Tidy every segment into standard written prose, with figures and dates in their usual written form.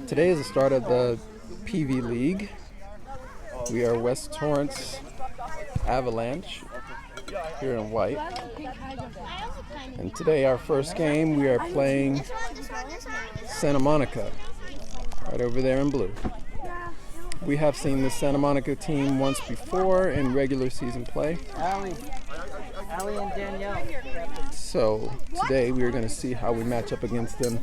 Today is the start of the PV League. We are West Torrance Avalanche here in white. And today our first game we are playing Santa Monica, right over there in blue. We have seen the Santa Monica team once before in regular season play. Allie and Danielle. So today we are going to see how we match up against them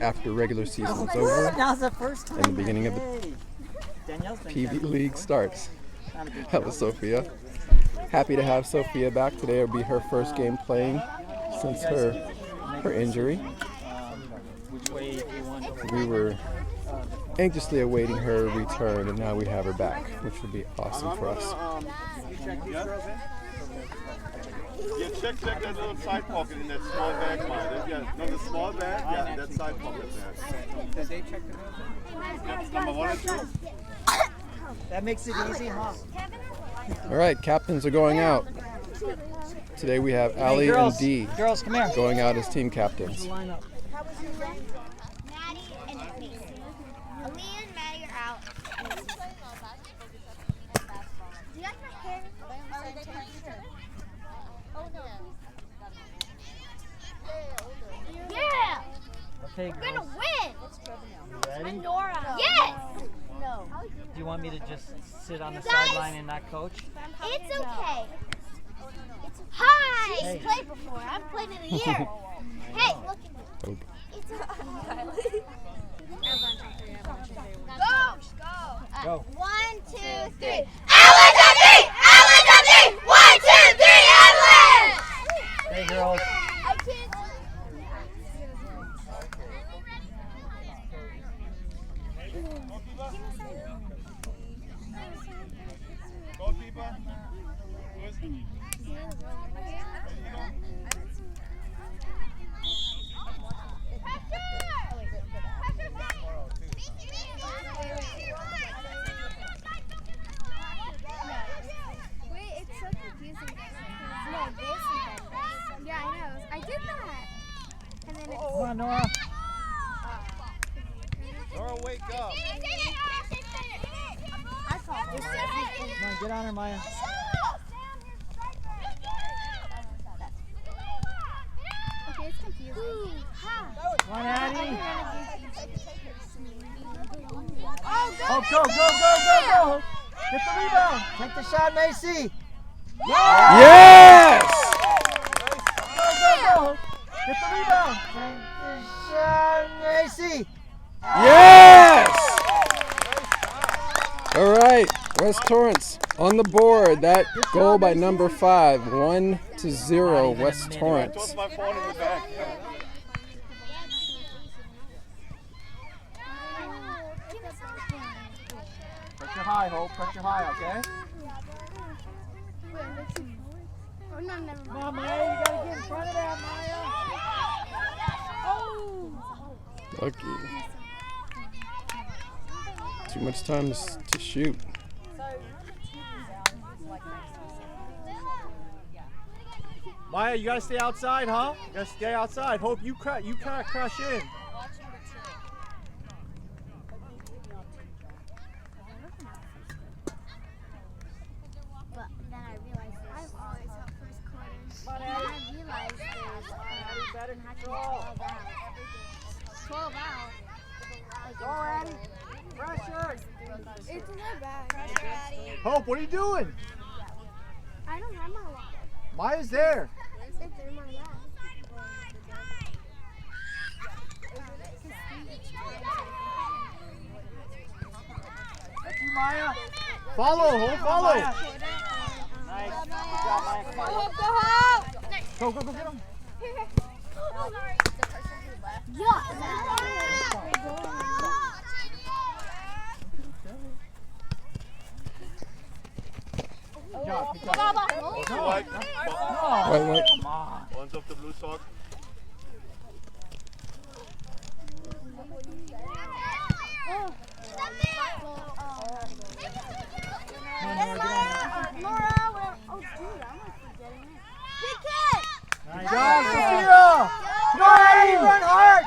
after regular season is over Now's the first time. and the beginning of the PV League starts. That was Sophia. Happy to have Sophia back. Today will be her first game playing since her injury. We were anxiously awaiting her return, and now we have her back, which would be awesome for us. Yeah, check that little side pocket in that small bag, Maya. Yeah, no, the small bag, yeah, that side pocket there. Did they check the room? That's number 1 and 2. That makes it easy, huh? All right, captains are going out. Today we have Allie and Dee Girls, come here. going out as team captains. Maddie and me. Aaliyah and Maddie are out. Do you like my hair? Yeah! Okay, We're gonna girls. win! Ready? Nora! Yes! No. Do you want me to just sit on the sideline and not coach? It's okay. Hi! Hey. She's played before. I've played in a year. Hey, look at me. Oh. It's okay. Go! Go. 1, 2, 3. Avalanche on 3! Avalanche on 3! 1, 2, 3, Avalanche! Hey, girls. I can't. Goalkeeper. Wait, it's so confusing. No, this and then this. Yeah, I know. I did that. And then it's... Come on, Nora. Nora, wake up. I saw this. Come on, get on her, Maya. Okay, it's confusing. Come on, Addie. Oh, Oh, go. Get the rebound. Take the shot, Macy. Yes! Go. Get the rebound. Take the shot, Macy. Yes! All right, West Torrance on the board. That goal by number 5, 1-0, West Torrance. Toss my phone in the back. Pressure high, Hope. Pressure high, okay? Oh, no, never Come mind. on, Maya. You gotta get in front of that, Maya. Lucky. Too much time to shoot. Maya, you gotta stay outside, huh? You gotta stay outside. Hope you can't crash in. But then I realized I've always got first quarters. And I realized there's how to 12 out. 12 out. Go, Addie. Pressure. It's in my bag. Hope, what are you doing? I don't have my wallet. Maya's there. It's in my bag. Thank you, Maya. Follow, Hope, follow. Nice. Good job, Maya. Come on. Go, get him. Good job. Good job. White. White. Come on. One's off the blue sock. Nice job, Sophia. Go, Addie. Run hard.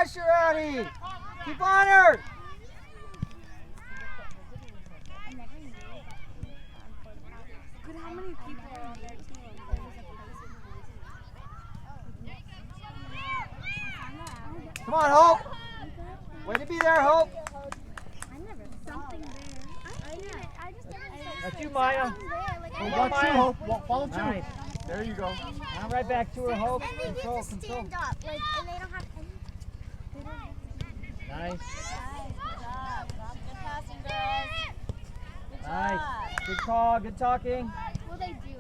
pressure, Addie. Keep on her. But how many people are on their team? Come on, Hope. Way to be there, Hope. I never something there. I did it. I just did it. That's you, Maya. Oh, watch you, Hope. Follow two. Nice. There you go. Now right back to her, Hope. And they get Control, to control. stand up, like, and they don't have any. Nice. Good passing, girls. Nice. Good call. Good talking. Well, they do.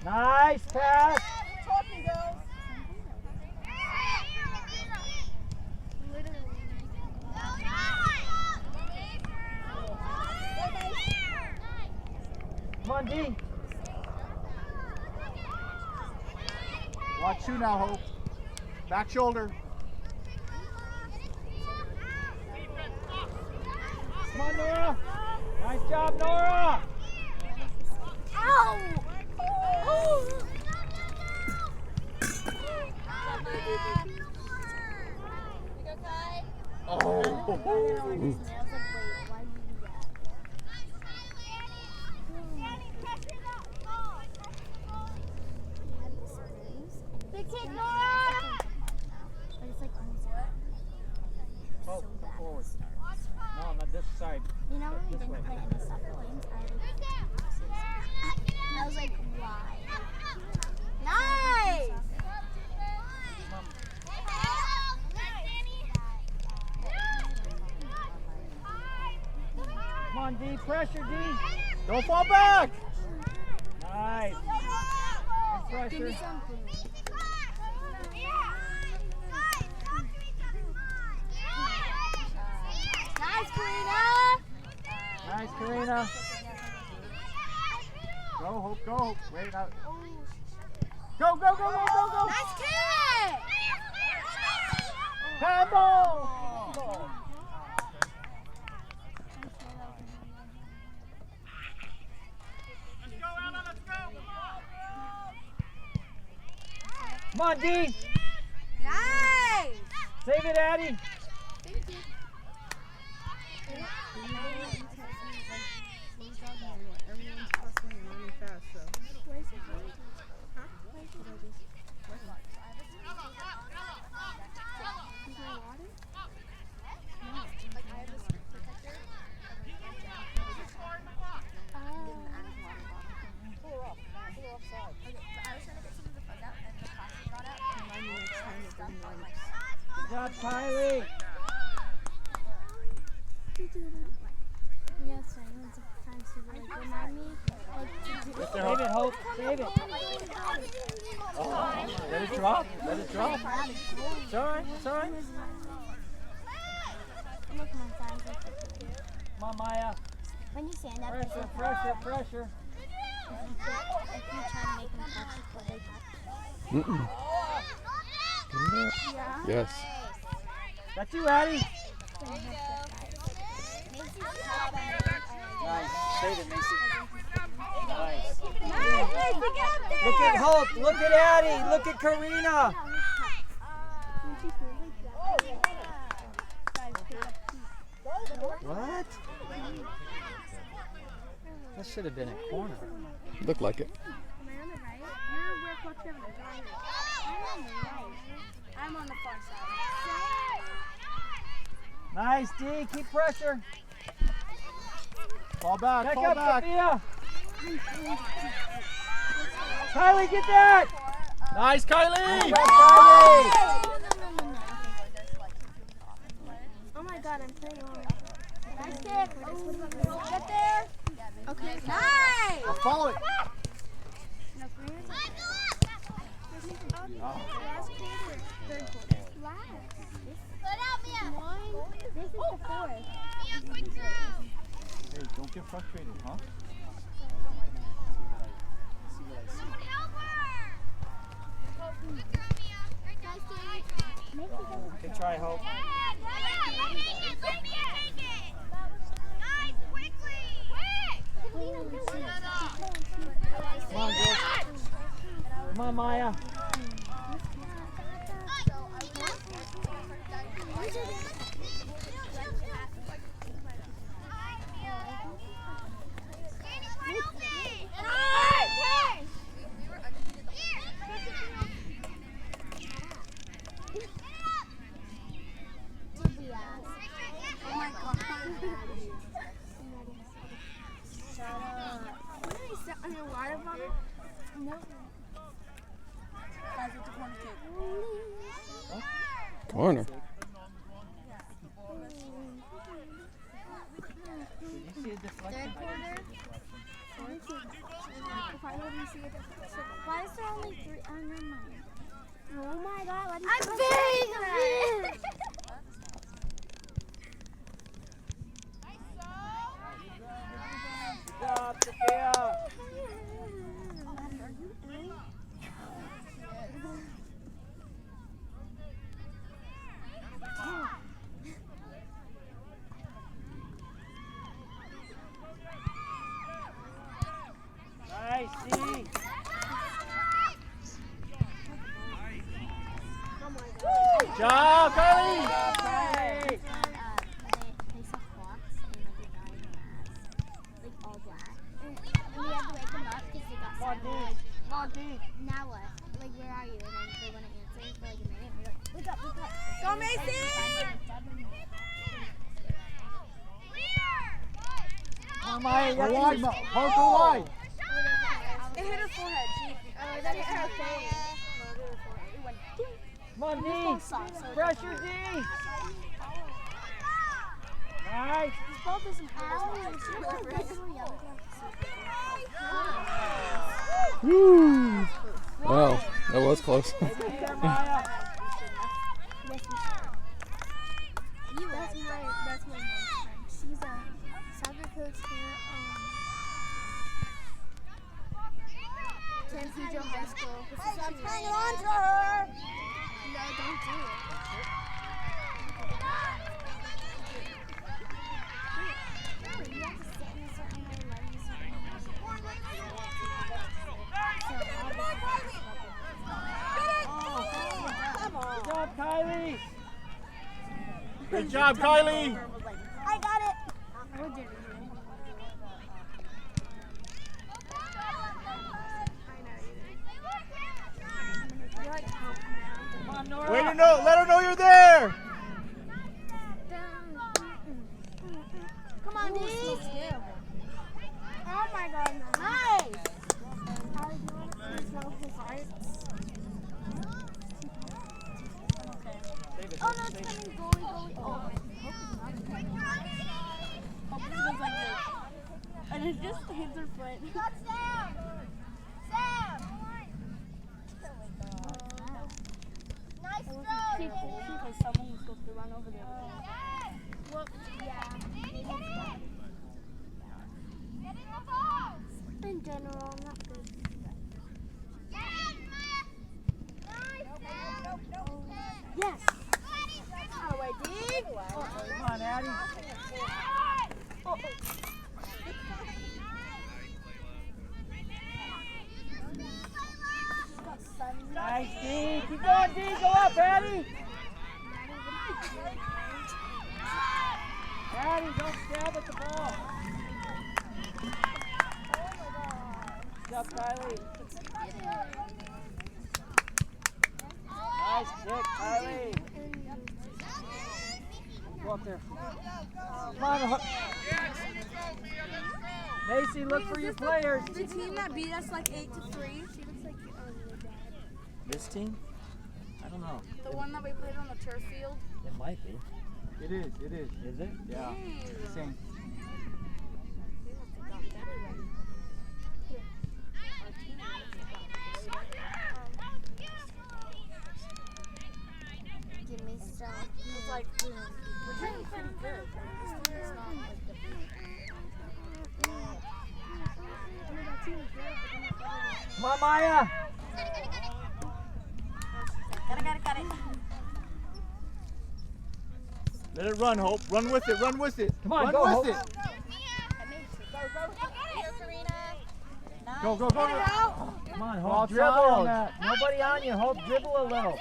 Nice pass. Talking, girls. Literally. Come on, D. Watch you now, Hope. Back shoulder. Come on, Nora. Nice job, Nora. Ow! Oh. Big kick, Nora! But it's like Hope, forward. No, not this side. you know when we didn't play in the soccer games, I was like, why? Nice! Come on, D. Pressure, D. Don't fall back. Nice. Good Give me pressure. something. Nice, Karina! Nice, Karina. Go, Hope, go. Wait out. Go, go, go, go, go, go. Nice kick! Handball. Come on, D. Nice! Save it, Addie. Everyone's hustling and running fast, so. Good job, Kylie. Yes, I want to find super like remind me like to do Save it, Hope. Save it. Let it drop. Let it drop. It's all right. It's all right. Look, my thighs like Come on, Maya. when you stand up, Pressure, pressure, pressure. if you try to make them touch it, will they touch? Mm-mm. Yes. That's you, Addie. Nice. Save it, Macy. Nice. Look at Hope. Look at Addie. Look at Karina. What? That should have been a corner. Looked like it. Am I on the right? You're where Coach Kevin is. I'm on the right. I'm on the far side. Nice, D. Keep pressure. Fall back, Back fall up, back. Sophia. Kylie, get that. Nice, Kylie. Back, Kylie. Oh my god, I'm playing on. Nice kick! Get there! Okay. Nice! Now follow it. No, Karina's Last quarter. third quarter. Last. Put out, Mia! This is the fourth. Hey, don't get frustrated, huh? Good try, Hope. Come on, girls. Come on, Maya. Corner. Why is there only 3? Oh, never mind. Oh my God, what is I'm very good. Good job, Sophia. Nice, D. Good job, Kylie. They saw hawks and like a guy in a mask, like all black. And we had to wake them up because they got Come on, sad. D. Like, Come on, D. now what? Like, where are you? And then they want to answer for like a minute. We're like, wake up, wake up. Go, Macy! Come on, Maya. You're wide. Hold her wide. It hit her forehead. Oh, that hit her face. It went ding. Come on, D. Pressure, D. Nice. This ball doesn't Woo! Wow, that was close. There, Maya. That's my mom's friend. She's a soccer coach here. Santiago High School. I'm hanging on to her. No, don't do it. You have to sit in a certain way, legs. Come on. Good job, Kylie. Good job, Kylie. I got it. Come on, Nora. Way to know. Let her know you're there. Come on, D. Oh my God, no. Nice. How do you want to know his hearts? Oh no, it's coming, goalie. Oh, Hope it goes like this. And it just hits her foot. touchdown! Sam! Nice throw! Because someone was supposed to run over there. Whoops, yeah. In general, not good. Yes. Out of the way, D. Come on, Addie. Nice, D. Keep going, D. Go up, Addie. Addie, don't stab at the ball. Good job, Kylie. Nice kick, Kylie. Go up there. Come on, Macy, look for your players. The team that beat us like 8-3. She looks like This team? I don't know. the one that we played on the turf field. It might be. It is. Is it? Yeah. Same. Give me stuff. It's like, we're doing pretty good. It's not like the Come on, Maya. Got it. Let it run, Hope. Run with it. Run with it. Come on, run go, with Hope. it. Go, go, go. Come on, Hope. Dribble on that. Nobody on you. Hope, dribble a little.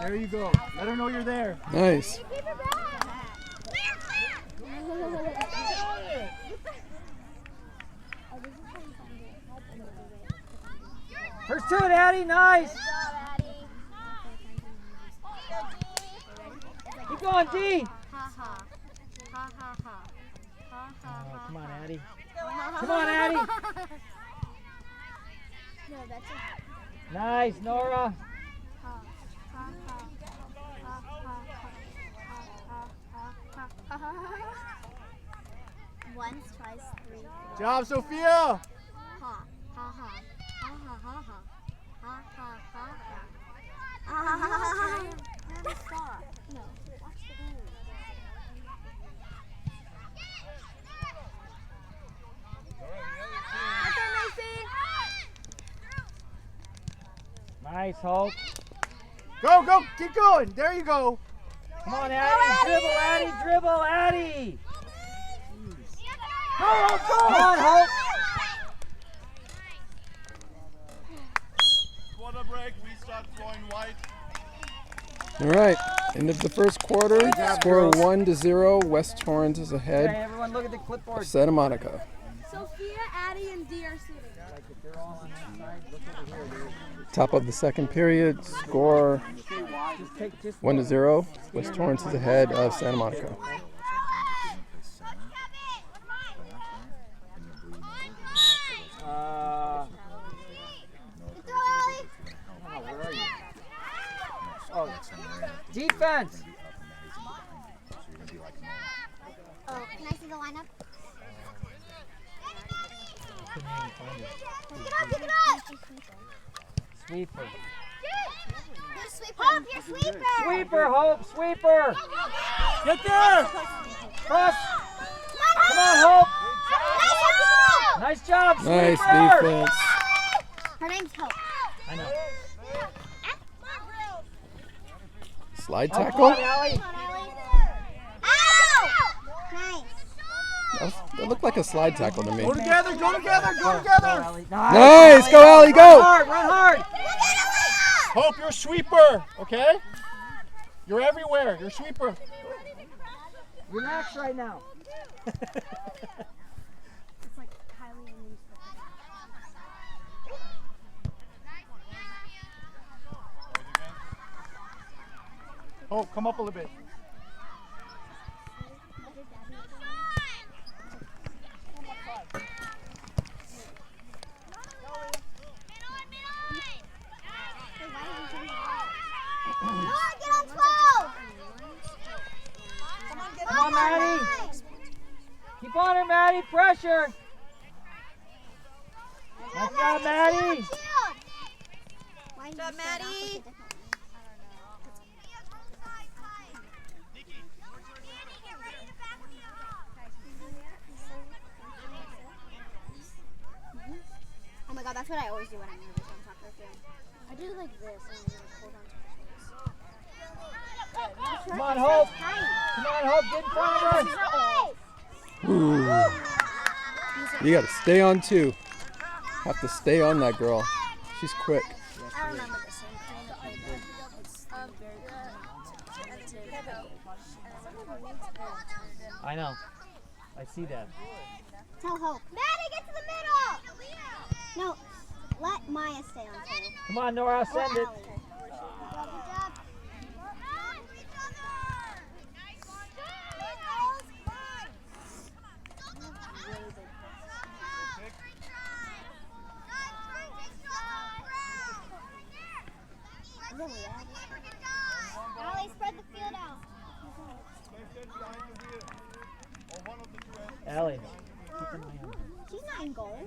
There you go. Let her know you're there. Nice. First to it, Addie. Nice. Keep going, D. Oh, come on, Addie. Come on, Addie. No, that's a Nice, Nora. Once, twice, three. Job, Sophia! Ha. Ha ha. Ha ha ha ha. Ha ha ha ha. Ha ha ha ha. Never stop. No. Watch the game. Nice, Hope. Go, go, keep going. There you go. Come on, Addie. Dribble, Addie. Dribble, Addie. Go, go! Come on, Hope. Quarter break, we start throwing white. All right, end of the first quarter. Score 1-0. West Torrance is Okay, ahead everyone look at the clipboard. of Santa Monica. Sophia, Addie, and D are shooting. Like if they're all on that side, look over here. Top of the second period. Score Just 1-0. West Torrance is ahead of Santa Monica. Where are you? Oh, defense. Oh, can I see the lineup? Couldn't even find it. Pick it up! Sweeper. There's sweeper. Hope, you're sweeper! Sweeper, Hope, sweeper. Get there. Cross. Come on, Hope. Nice job, sweeper. Nice defense. Her name's Hope. I know. Slide Oh, come tackle. on, Allie. Nice. That looked like a slide tackle to me. Go together, go together, go Go, together. Allie. Nice, go Allie, go. Run hard, run hard. Hope, you're a sweeper, okay? You're everywhere, you're a sweeper. Relax right now. It's like Kylie and me. Hope, come up a little bit. Come on, Maddie. Keep on her, Maddie. Pressure. Nice job, Maddie. Good job, Maddie. Oh my god, that's what I always do when I'm nervous on soccer field. I do like this and then hold on to my face. Come on, Hope. Come on, Hope. Get in front of her. Ooh. You got to stay on too. Have to stay on that girl. She's quick. I remember the same thing that played there. It's very I know. I see that. Tell Hope. Maddie, get to the middle! No, let Maya stay on two. Come on, Nora. Send it. Good job. Allie, spread the field out. Allie. Keep an eye on her. She's not in goal.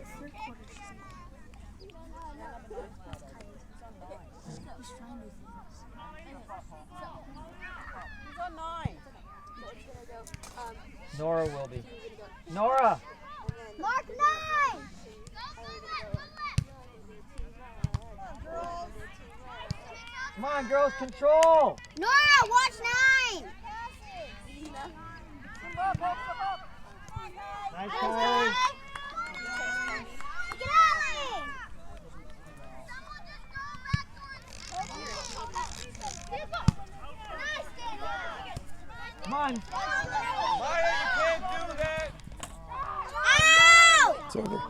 Nora will be. Nora. Mark 9! Come on, girls. Control. Nora, watch 9! Nice play. Get Allie! It's over.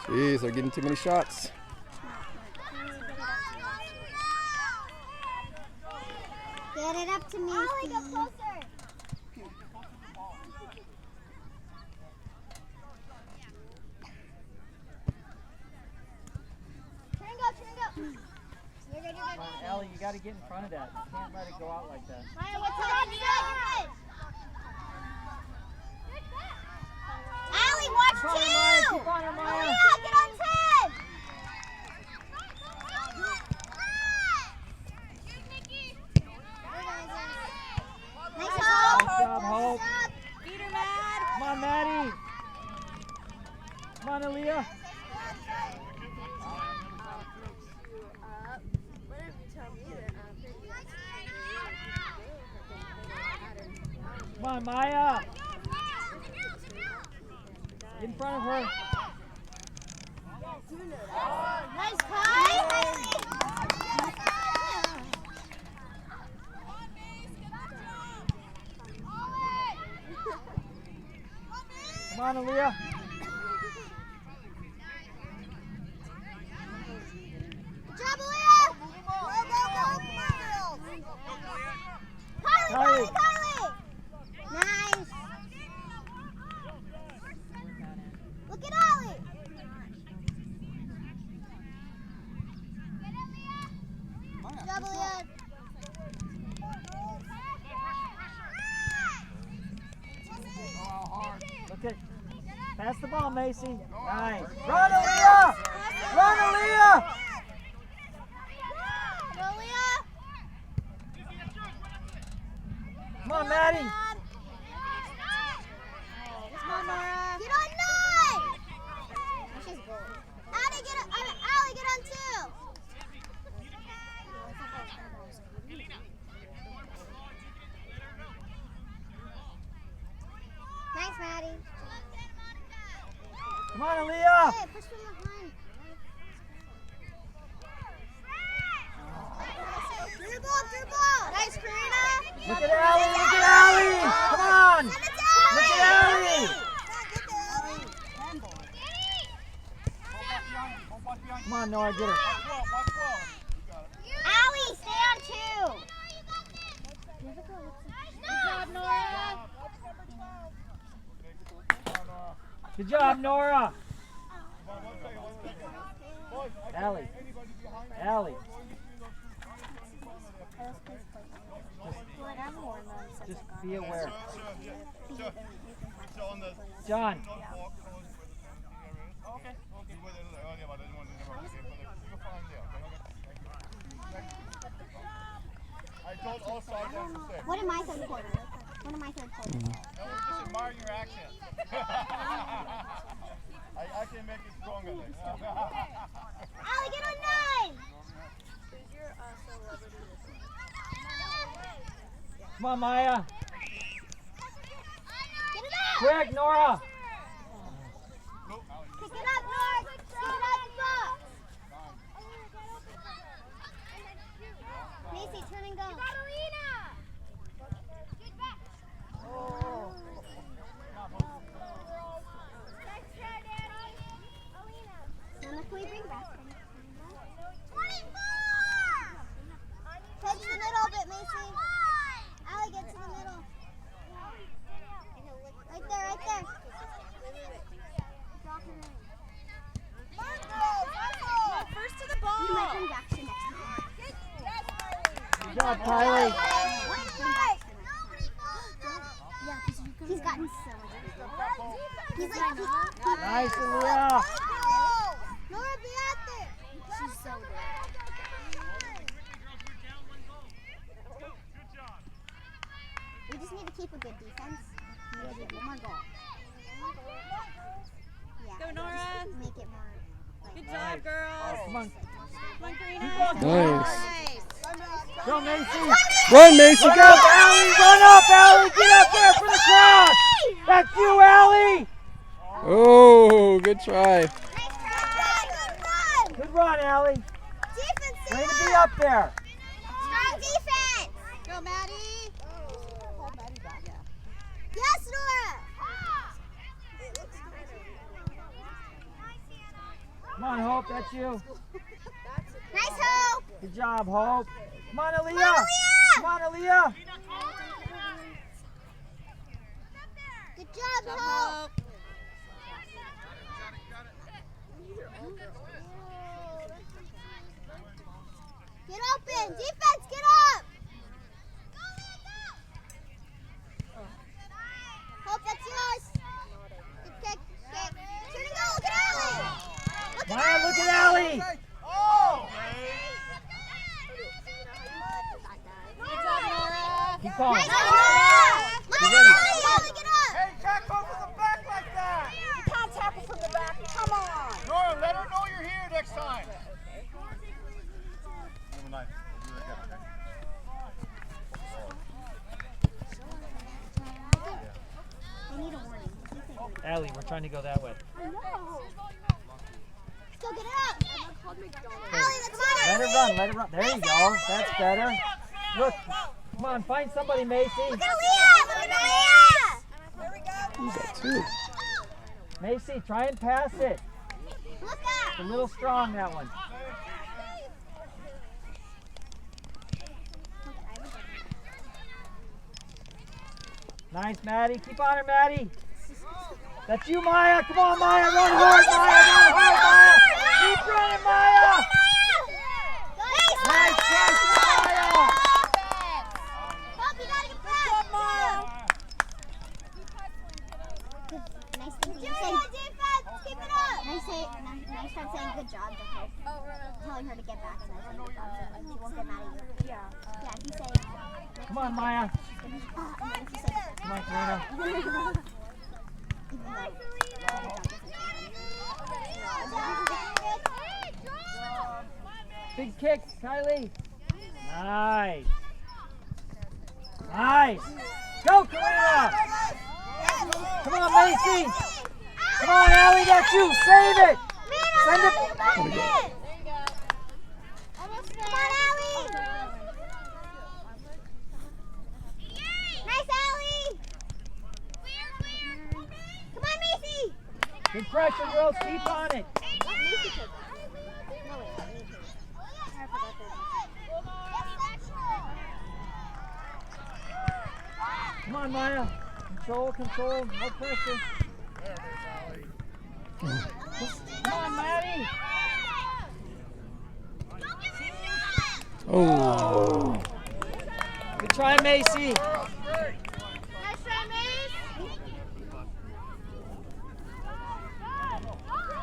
Jeez, they're getting too many shots. Get it up to me, Steve. Get closer. Allie, you got to get in front of that. You can't let it go out like that. Maya, what's up? Allie, watch two! Keep on her, Maya. Get on 10! Nice Hope! Nice job, Hope. Beat her, Mad! Come on, Maddie. Come on, Aaliyah. Come on, Maya. Get in front of her. Nice Kai! Come on, Aaliyah. Good job, Aaliyah! Go, Kylie! Nice! Look at Ollie! Good job, Aaliyah! Okay. Pass the ball, Macy. Nice. Run, Aaliyah! Run, Aaliyah! Go, Aaliyah! Come on, Maddie. Come on, Nora. Get on 9! She's good. Allie, get on 2! Nice, Maddie. Come on, Aaliyah. Hey, push from behind. Through ball. Nice, Karina. Look at Allie. Look at Allie. Come on. Send it to Look Allie. at Allie. Come on, Nora, get her. Allie, stay on 2. Good job, Nora. Good job, Nora. Allie. Allie. Just be aware. John. What am I third quarter? Just admire your accent. I can make it stronger next time. Allie, get on 9! Come on, Maya. Get it up! Quick, Nora. Pick it up, Nora! Get it out the box! Macy, turn and go. You got Alina! Get back! Oh. Next try, Daddy. Alina. Nana, can we bring back? 24! Head to the middle a bit, Macy. Allie, get to the middle. Right there. Drop her in. First to the ball. You might bring back to next time. Good job, Kylie. He's gotten so much. He's like, Nice, Aaliyah. Nora, be out there. She's so good. We just need to keep a good defense. We need to do one more goal. Yeah. Go, Nora. Make it more. Good job, girls. Come on. Come on, Karina. Nice. Go, Macy. Run, Macy, Run go! up, Allie. Run up, Allie. Get up there for the cross. That's you, Allie. Oh, good try. Good run, Allie. Defense, Way to be up there. strong defense. Go, Maddie. Yes, Nora. Come on, Hope, that's you. Nice, Hope. Good job, Hope. Come on, Aaliyah. Come on, Aaliyah. Come on, Aaliyah. Good job, Hope. Get open. Defense, get up. Hope, that's yours. Good kick. Turn and go. Look at Allie. Maya, look at Allie. Keep calm. Nice, Allie. Look at Allie. Get up. Hey, tackle from the back like that! You can't tackle from the back. Come on. Nora, let her know you're here next time. Number 9. You're right there, I need a warning. Allie, we're trying to go that way. I know. Let's go get it up. Allie, let's go. Let it run, let it run. There you go. That's better. Look, come on, find somebody, Macy. Look at Aaliyah. Look at Aaliyah. There we go. Who's that too? Macy, try and pass it. Look It's a up. little strong, that one. Nice, Maddie. Keep on her, Maddie. That's you, Maya. Come on, Maya. Run hard, Maya. Run hard, Maya. Keep running, Maya. Nice catch, Maya. Hope, you gotta get back. Nice thing you say. Defense, keep it up. Nice try saying good job to Hope. Telling her to get back and then good job. So she won't get mad at you. Yeah, if you say. Come on, Maya. And then if you say. Come on, Karina. Big kick, Kylie. Nice. Nice. Go, Karina. Come on, Macy. Come on, Allie, that's you. Save it. Send it. Come on, Allie. Nice, Allie. Come on, Macy. Good pressure, girls. Keep on it. Come on, Maya. Control, control. No pressure. Come on, Maddie. Oh. Good try, Macy. Nice try, Mace.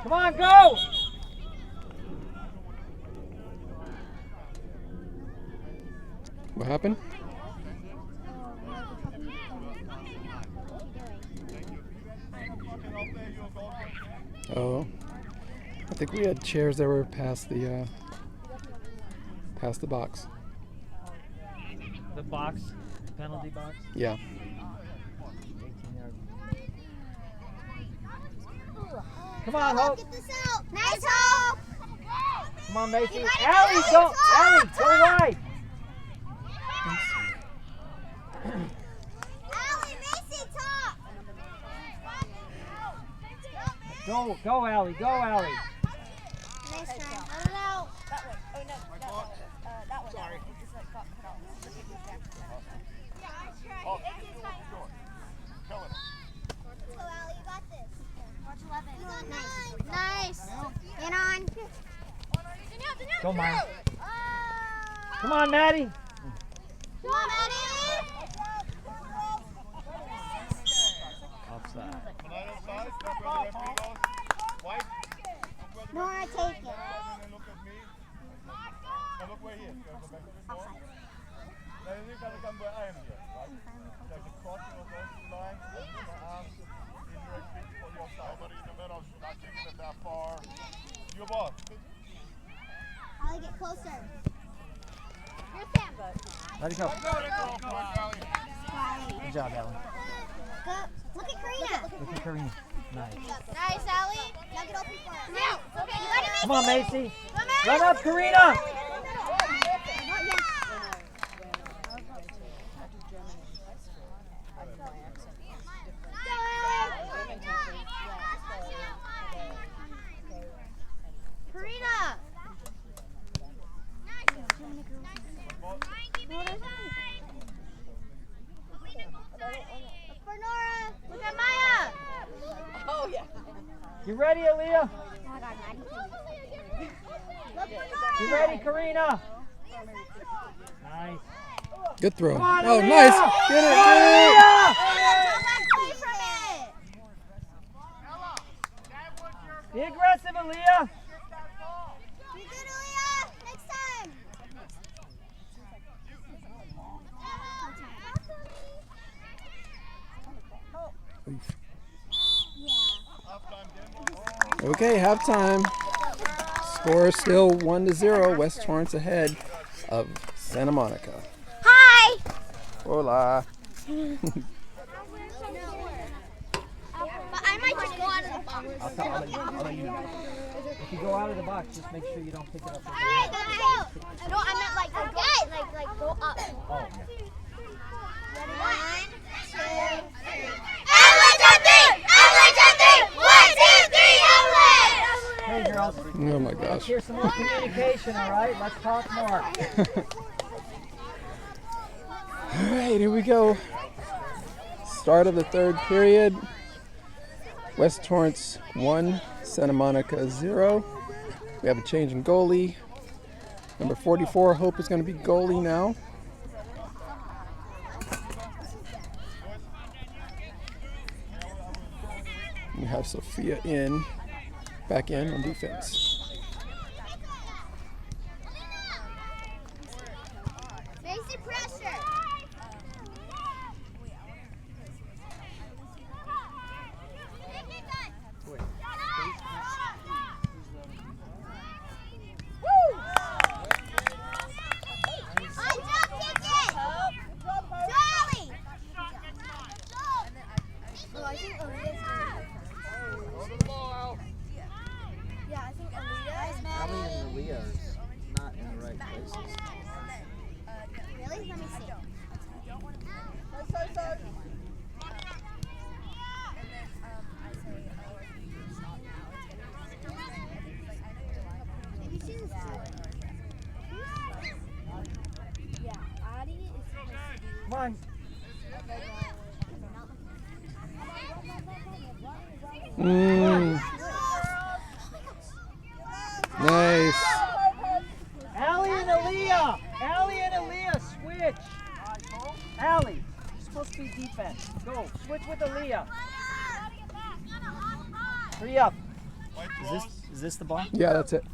Come on, go. What happened? Oh, I think we had chairs that were past the box. The box, the penalty box. Yeah. 18 yards. Come on, Hope. Get this out. Nice, Hope. Come on, Macy. You got it, Allie, go. Allie, Allie, go wide. Allie, Macy, top. Go, Allie. Go, Allie. Nice try. No. That one. Oh, no. That one. That one. Sorry. It just like got cut off. Oh, sure. Kill it. Go, Allie, you got this. March 11. You got 9. Nice. Get on. Go, Maya. Come on, Maddie. Come on, Maddie. Offside. Tonight outside, look where the referee goes. White. Look where the Nora, referee take goes. it. And then look at me. Now look where he is. Go back to the ball. Now you gotta come where I am here, right? There's a crossing of those two lines. My arms indirect feet for the offside. Somebody in the middle, not kicking it that far. Your ball. Allie, get closer. Here's Sam. Let it go. Come on, Callie. Good job, Allie. Go. Look at Karina. Look at Karina. Nice. Nice, Allie. Now get open for her. Now. Okay, you got it, Come on, Macy. Come on. Run up, Karina. Not yet. You ready, Aaliyah? Oh my God, Maddie. You ready, Karina? Nice. Good throw. Come on, Oh, Aaliyah! nice. Get it. Get it. Be aggressive, Aaliyah. You good, Aaliyah? Next time. Okay, halftime. Score still 1-0. West Torrance ahead of Santa Monica. Hi. Hola. But I might just go out of the box. I'll let you know. If you go out of the box, just make sure you don't pick it up. No, I meant like go up. Oh, yeah. 1, 2, 3. Avalanche on 3! Avalanche on 3! 1, 2, 3, Avalanche! Hey, girls. Oh my Let's gosh. hear some more communication, all right? Let's talk more. All right, here we go. Start of the third period. West Torrance 1, Santa Monica 0. We have a change in goalie. Number 44, Hope, is going to be goalie now. We have Sophia back in on defense. Basic pressure. Allie and Aaliyah are not in the right places. Really? Let me see. Maybe she's Come on. Nice. Allie and Aaliyah. Allie and Aaliyah, switch. Allie, you're supposed to be defense. Go. Switch with Aaliyah. 3 up. Is this the ball? Yeah, that's it.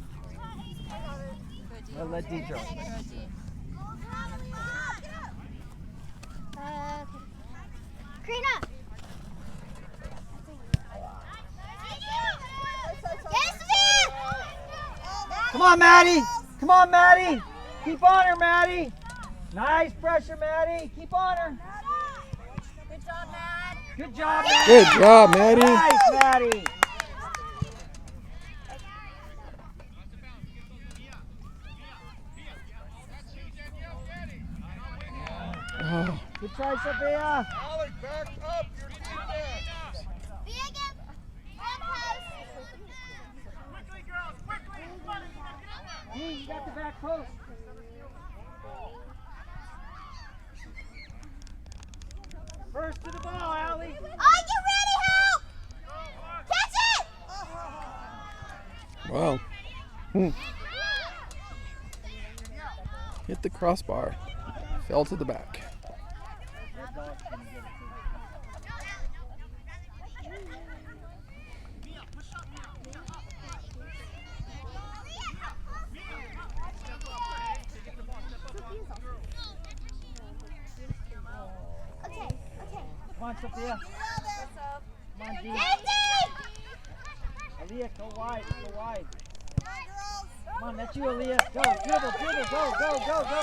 I'll let D throw. Karina. Come on, Maddie. Come on, Maddie. Keep on her, Maddie. Nice pressure, Maddie. Keep on her. Good job, Matt. Good job, Maddie. Good job, Maddie. Nice, Maddie. Oh, Good try, Sophia. Alec, back up. You're defense. Be again. Quickly, girls. Quickly. Hey, you got the back post. First to the ball, Allie. Oh, get ready, help! Catch it! wow. Hit the crossbar. Fell to the back. Okay. Come on, Sophia. Come on, D. Aaliyah, go wide. Go wide. Come on, that's you, Aaliyah. Go, dribble, dribble, go, go, go, go.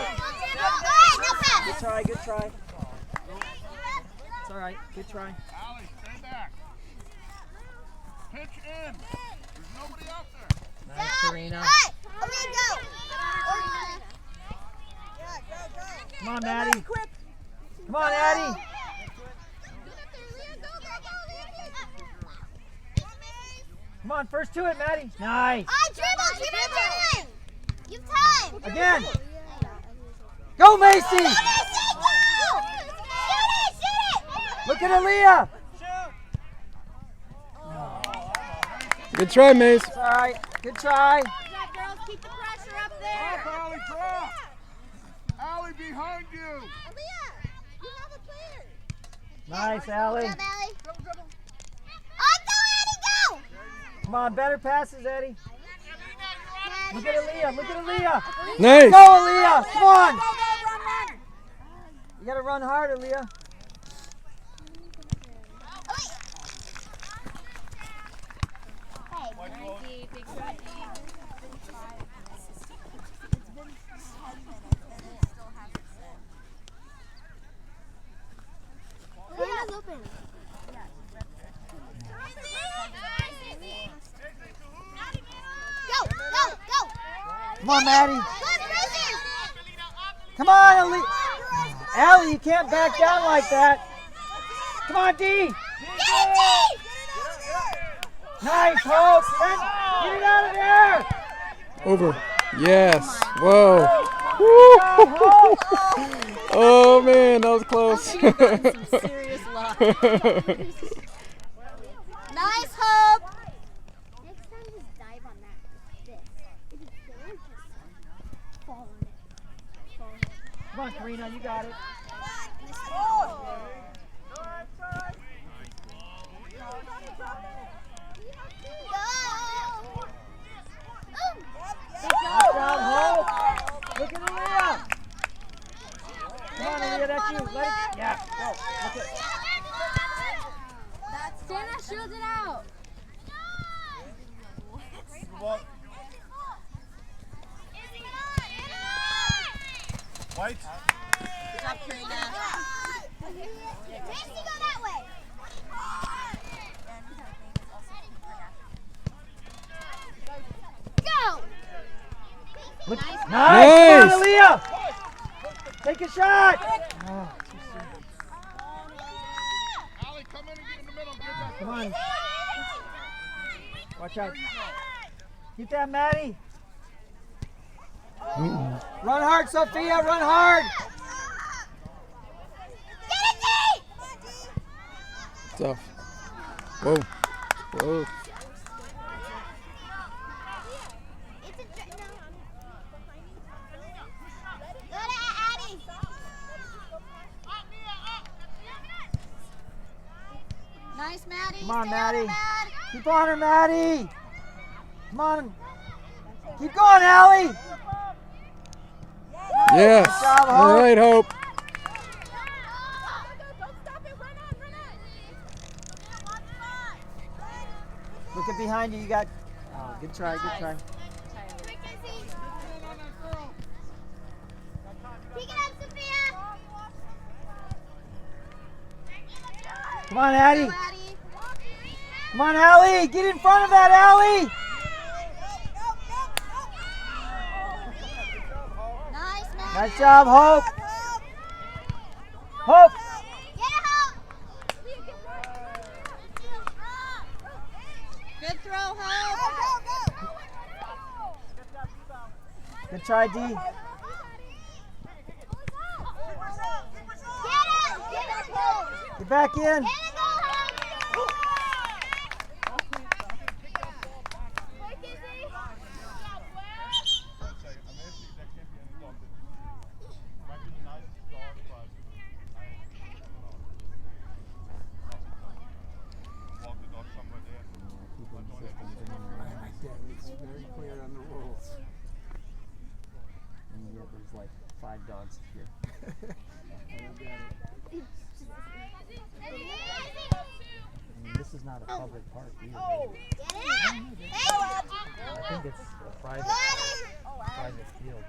Good try, good try. It's all right, good try. Allie, stay back. Pitch in. There's nobody out there. Nice, Karina. Come on, Maddie. Come on, Addie. Come on, first to it, Maddie. Nice. Dribble. You've time. Again. Go, Macy. Shoot it. Look at Aaliyah. Good try, Mace. It's all right. Good try. Good job, girls. Keep the pressure up there. Drop, Allie, drop. Allie, behind you. Aaliyah, you have a player. Nice, Allie. Good job, Allie. Go, go, go. Oh, go, Eddie, go. Come on, better passes, Eddie. Look at Aaliyah. Look at Aaliyah. Nice. Go, Aaliyah. Come on. You got to run hard, Aaliyah. Open. Go, go, go. Come on, Maddie. Good, Rosie. Come on, Allie. Allie, you can't back down like that. Come on, D. Get it, D. Nice, Hope. Get it out of there. Over. Yes. Whoa. Hope. Oh man, that was close. Some serious luck. Nice, Hope. Next time, just dive on that. This. If it's there, just fall on it. Fall on it. Come on, Karina, you got it. Good job, Hope. Look at Aaliyah. Come on, Aaliyah, that's you. Let it. Yeah, go. Look at. Dana, shield it out. White. Good job, Karina. Macy, go that way. Go. Look. Nice. Come on, Aaliyah. Take a shot. Oh, too soon. Allie, come in and get in the middle. Get that. Come on. Watch out. Keep that, Maddie. Run hard, Sophia. Run hard. Get it, D. Tough. Whoa. Whoa. It's a no. Go to Addie. Nice, Maddie. Come on, Stay on her, Maddie. Mad. Keep on her, Maddie. Come on. Keep going, Allie. Yes. Good job, All Hope. right, Hope. Look at behind you. You got. Oh, good try. Good try. Pick it up, Sophia. Come on, Addie. Go, Addie. Come on, Allie. Get in front of that, Allie. Nice, Maddie. Nice job, Hope. Hope. Get it, Hope. Good throw, Hope. Good try, D. Get it. Get it, Hope. Get back in. Get it, go, Hope. Quick, Izzy. It's very clear on the rules. And yet there's like 5 dogs here. I mean, this is not a public park either. Get it. Hey. I think it's a private field.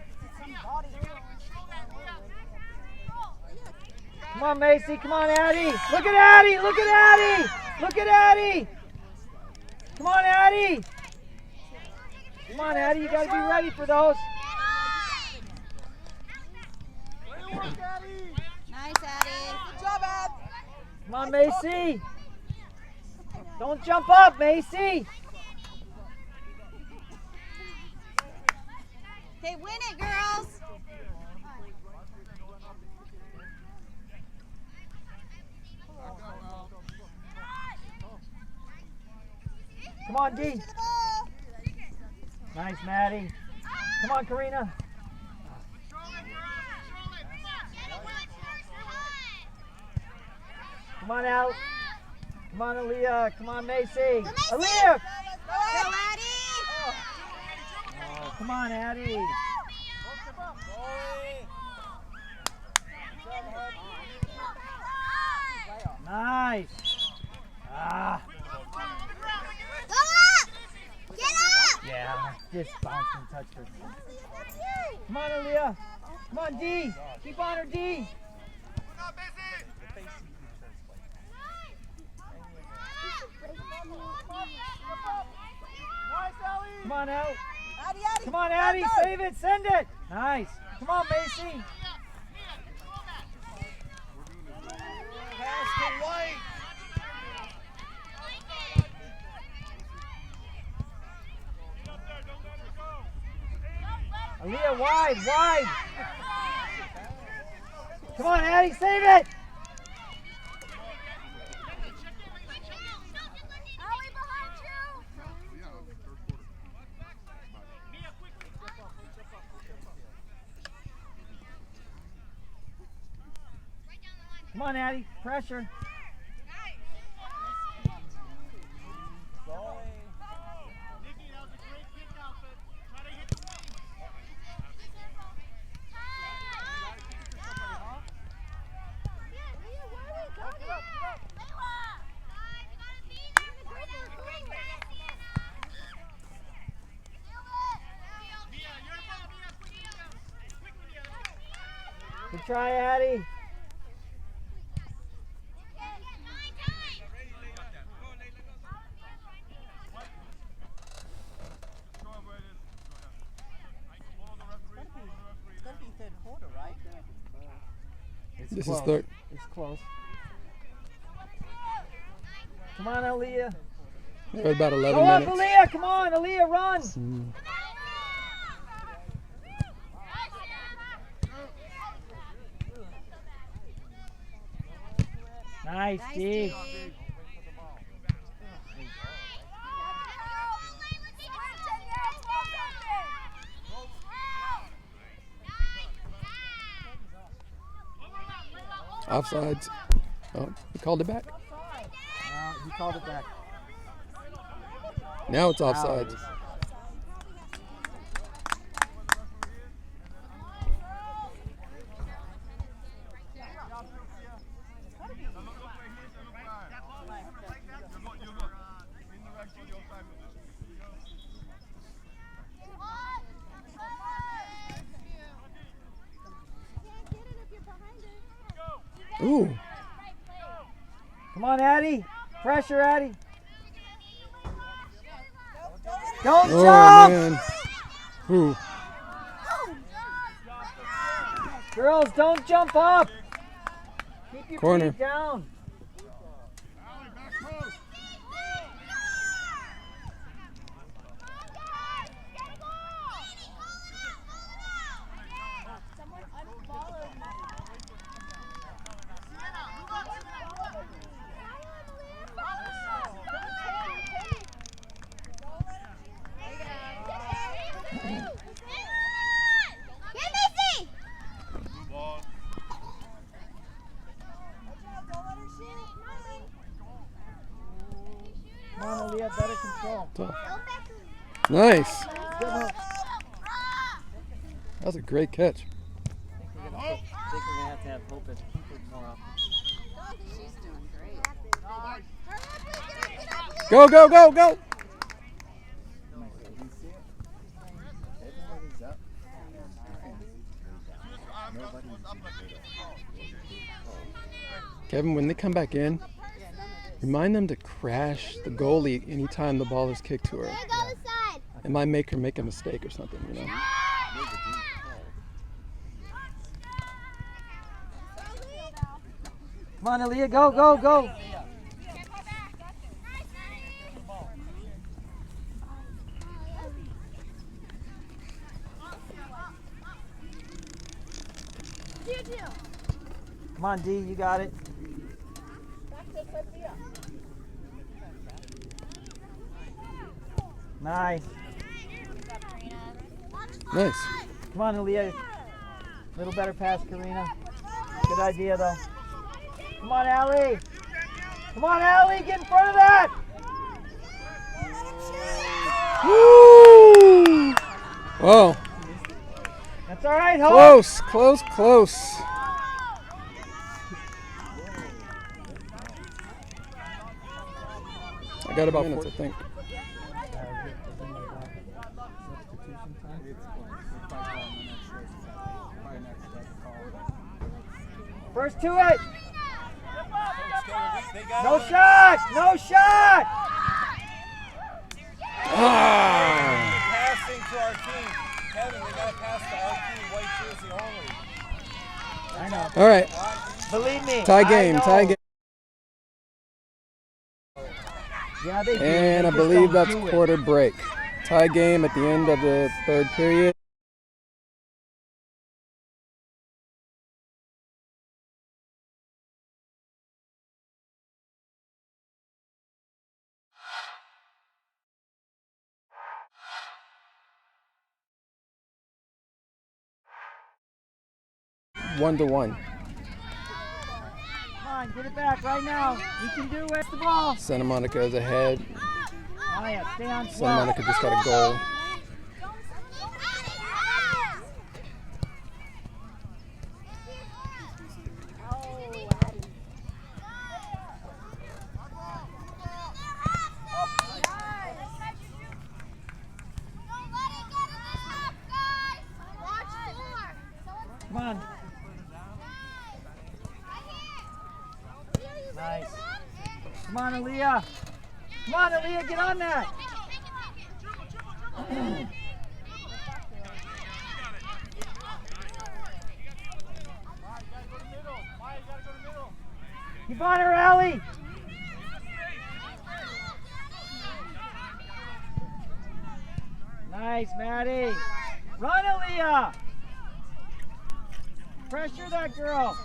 Come on, Macy. Come on, Addie. Look at Addie. Look at Addie. Look at Addie. Come on, Addie. Come on, Addie. You got to be ready for those. Nice, Addie. Good job, Ad. Come on, Macy. Don't jump up, Macy. Okay, win it, girls. Come on, D. Nice, Maddie. Come on, Karina. Come on out. Come on, Aaliyah. Come on, Macy. Aaliyah! Go, Addie! Oh, come on, Addie. Nice. Ah. Go up! Get up! Yeah, just bounced and touched her. Come on, Aaliyah. Come on, D. Keep on her, D. Come on out. Come on, Addie. Save it. Send it. Nice. Come on, Macy. Pass to White. Aaliyah, wide, wide. Come on, Addie. Save it. Come on, Addie. Pressure. Good try, Addie. This is third. It's close. Come on, Aaliyah. We're at about 11 Go up, minutes. Aaliyah. Come on, Aaliyah, run. Nice, D. Offsides. Oh, he called it back. He called it back. Now it's offsides. Ooh. Come on, Addie. Pressure, Addie. Don't Oh, jump! man. Ooh. Girls, don't jump up. Keep your Corner. feet down. Come on, Aaliyah, better control. Tough. Nice. Good hook. That was a great catch. I think we're going to have hope at keeper more often. She's doing great. Go, go, go, go. Kevin, when they come back in, remind them to crash the goalie anytime the ball is kicked to her. It might make her make a mistake or something, you know. Come on, Aaliyah, go, go, go. Come on, D, you got it. Nice. Nice. Come on, Aaliyah. Little better pass, Karina. Good idea, though. Come on, Allie. Come on, Allie. Get in front of that. Woo! Whoa. That's all right, Hope. Close, close, close. I got about minutes, I think. First to it. No shot. No shot. Ah. Passing to our team. Kevin, they got to pass to our team. White jersey only. I know. All right. Believe me. Tie game, tie game. Yeah, they do. And I believe that's quarter break. Tie game at the end of the third period. One to one. Come on, get it back right now. We can do it. The ball. Santa Monica is ahead. Maya, stay on Santa 12. Monica just got a goal. Come on. Nice. Come on, Aaliyah. Come on, Aaliyah, get on that. Keep on her, Allie. Nice, Maddie. Run, Aaliyah. Pressure that girl.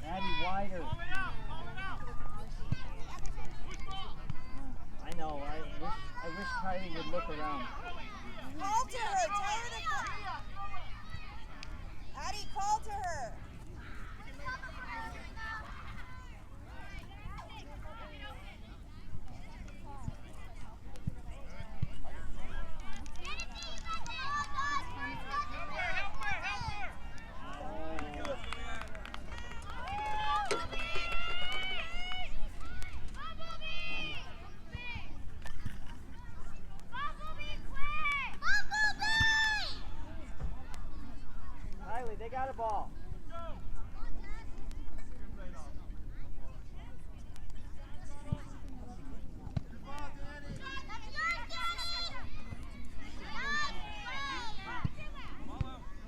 Maddie, wider. I know. I wish Kylie would look around. Call to her. Tell her to come. Addie, call to her. Kylie, they got a ball.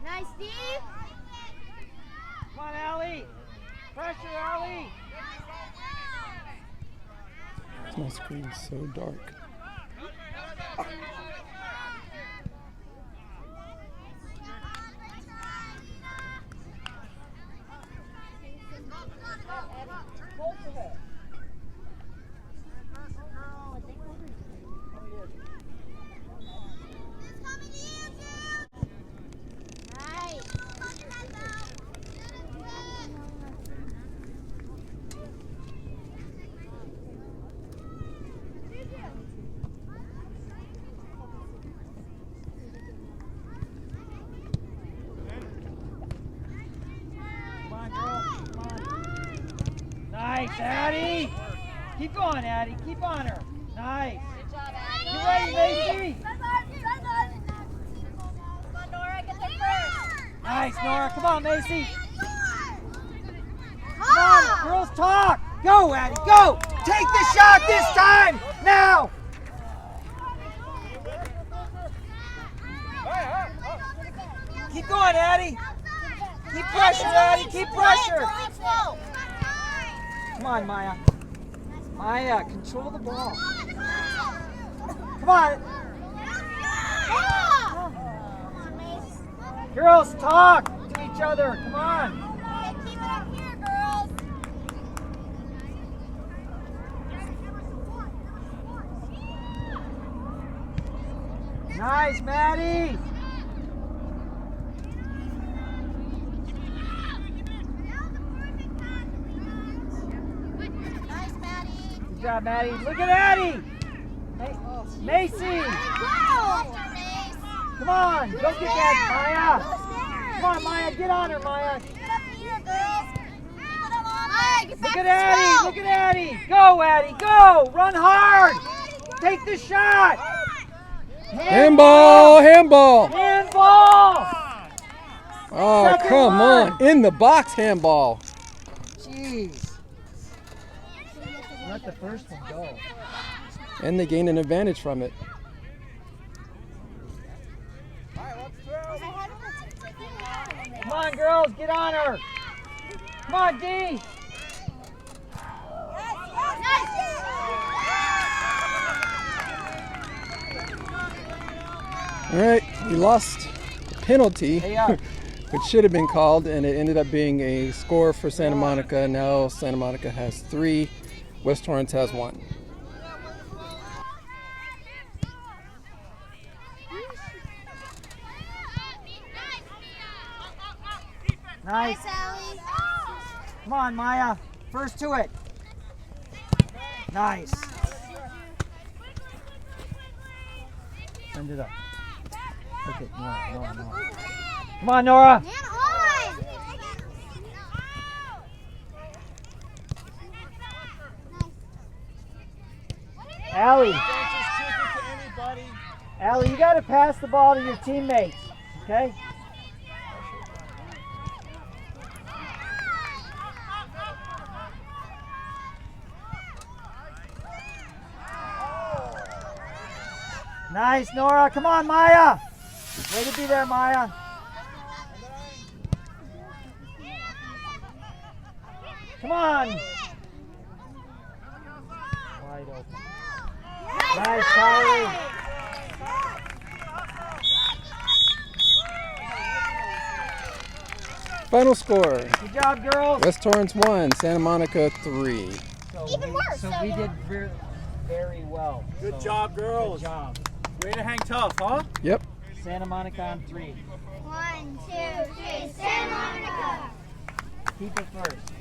Nice, Steve. Come on, Allie. Pressure, Allie. My screen is so dark. Nice, Addie. Keep going, Addie. Keep on her. Nice. Good job, Addie. You ready, Macy? Come on, Nora, get there first. Nice, Nora. Come on, Macy. Come on, girls talk. Go, Addie, go. Take the shot this time. Now. Keep going, Addie. Keep pressure, Addie. Keep pressure. Come on, Maya. Maya, control the ball. Come on. Girls, talk to each other. Come on. Keep it up here, girls. Nice, Maddie. Nice, Maddie. Good job, Maddie. Look at Addie. Macy. Come on. Go get that, Maya. Come on, Maya. Get on her, Maya. Keep it up here, girls. Look at Addie. Look at Addie. Go, Addie. Go. Run hard. Take the shot. Handball! Handball! Handball. Oh, Second come one. on. In the box handball. Jeez. Let the first one go. And they gained an advantage from it. Come on, girls. Get on her. Come on, D. All right, we lost the penalty, Hey, up. which should have been called, and it ended up being a score for Santa Monica. Now Santa Monica has 3, West Torrance has 1. Nice. Allie. Come on, Maya. First to it. Nice. Send it up. Okay, Nora. Come on, Nora. Man on. Allie. Don't just kick it to anybody. Allie, you got to pass the ball to your teammates, okay? Nice, Nora. Come on, Maya. Way to be there, Maya. Come on. Wide open. Nice, Kylie. Final score, Good job, girls. West Torrance 1, Santa Monica 3. Even worse, So so we you did very well. Good So, job, girls. Good job. Way to hang tough, huh? Yep. Santa Monica on 3. 1, 2, 3, Santa Monica. Keep it first.